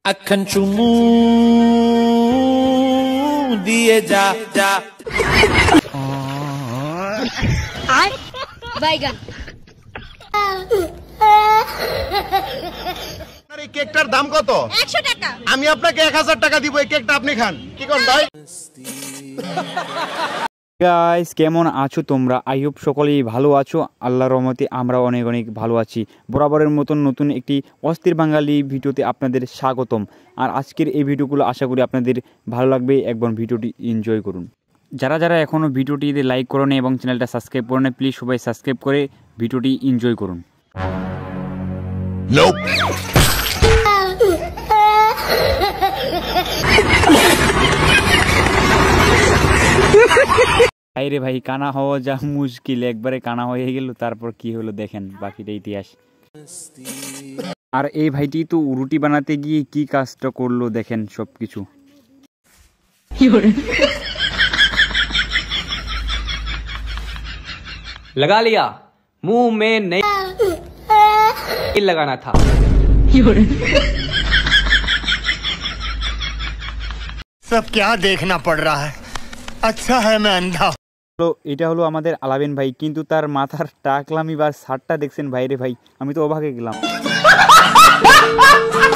আখান চুমু দিয়ে যা যা বাইগান এই কেকটার দাম কত? 100 টাকা। আমি আপনাকে 1000 টাকা দিব, এই কেকটা আপনি খান। কি কোন ভাই? গাইস, কেমন আছো তোমরা? আই হোপ সকলেই ভালো আছো। আল্লাহর রহমতে আমরা অনেক অনেক ভালো আছি। বরাবরের মতন নতুন একটি অস্থির বাঙালি ভিডিওতে আপনাদের স্বাগতম। আর আজকের এই ভিডিওগুলো আশা করি আপনাদের ভালো লাগবে। একবার ভিডিওটি এনজয় করুন। যারা যারা এখনও ভিডিওটিতে লাইক করেন এবং চ্যানেলটা সাবস্ক্রাইব করেন, প্লিজ সবাই সাবস্ক্রাইব করে ভিডিওটি এনজয় করুন। রে ভাই, কানা হওয়া যা মুশকিল, একবারে কানা হয়ে গেল, তারপর কি হলো দেখেন বাকিটা ইতিহাস। আর এই ভাইটি তো রুটি বানাতে গিয়ে কি কাজটা করলো দেখেন সবকিছু। लगा लिया, मुंह में नहीं लगाना था। सब क्या देखना पड़ रहा है? अच्छा है मैं अंधा। এটা হলো আমাদের আলাবেন ভাই, কিন্তু তার মাথার টাকলামি বা শার্টটা দেখছেন ভাইরে ভাই, আমি তো অবাক হয়ে গেলাম।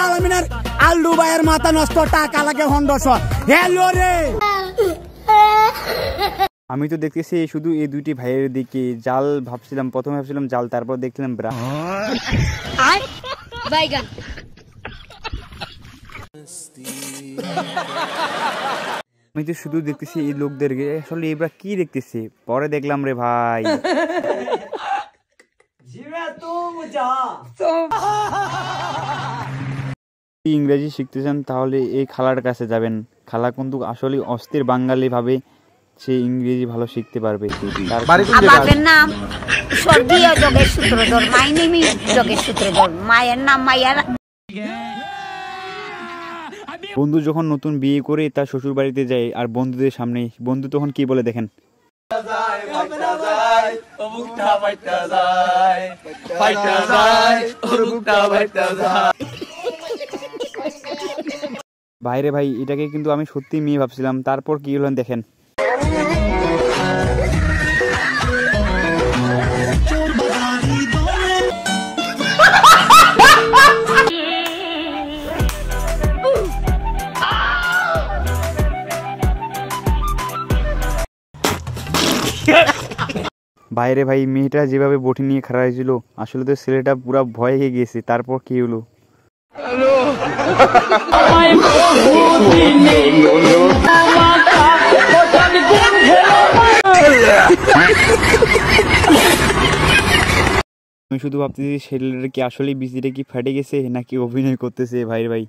আলামিনের আলু ভাইয়ের মাথা নষ্ট, টাকা লাগে হন্ডস। হ্যালো রে, আমি তো দেখতেছি শুধু এই দুইটি ভাইয়ের দিকে। জাল ভাবছিলাম, প্রথমে ভাবছিলাম জাল, তারপর দেখলাম ব্রা। বাইগান আমি তো শুধু দেখতেছি এই লোকদেরকে, আসলে এবার কি দেখতেছি, পরে দেখলাম রে ভাই। ইংরেজি শিখতে চান তাহলে এই খালার কাছে যাবেন। খালা কিন্তু আসলে অস্থির বাঙালি ভাবে সে ইংরেজি ভালো শিখতে পারবে। বাপের নাম স্বর্গীয় যোগেশ সূত্রধর, মাই নেম ইজ যোগেশ সূত্রধর, মায়ের নাম মাইয়ার। বন্ধু যখন নতুন বিয়ে করে তার শ্বশুর বাড়িতে যায় আর বন্ধুদের সামনে, বন্ধু তখন কি বলে দেখেন। ভাইরে ভাই, এটাকে কিন্তু আমি সত্যি মেয়ে ভাবছিলাম, তারপর কি হলেন দেখেন। বাইরে ভাই, মেয়েটা যেভাবে বটি নিয়ে খাড়া হয়েছিল, আসলে তো ছেলেটা পুরো ভয় হয়ে গেছে। তারপর কি হলো, আমি শুধু ভাবতেছি ছেলেটা কি আসলে বিচিটা কি ফাটে গেছে নাকি অভিনয় করতেছে। ভাইরে ভাই,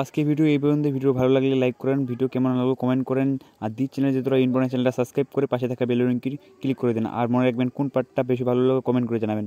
আজকে ভিডিও এই পর্যন্ত। ভিডিও ভালো লাগলে লাইক করেন, ভিডিও কেমন লাগলো কমেন্ট করেন, আর দি চ্যানেল যে তোরা ইনফরমেশন চ্যানেলটা সাবস্ক্রাইব করে পাশে থাকা বেল আইকন ক্লিক করে দেন। আর মনে রাখবেন কোন পার্টটা বেশি ভালো লাগলো কমেন্ট করে জানাবেন।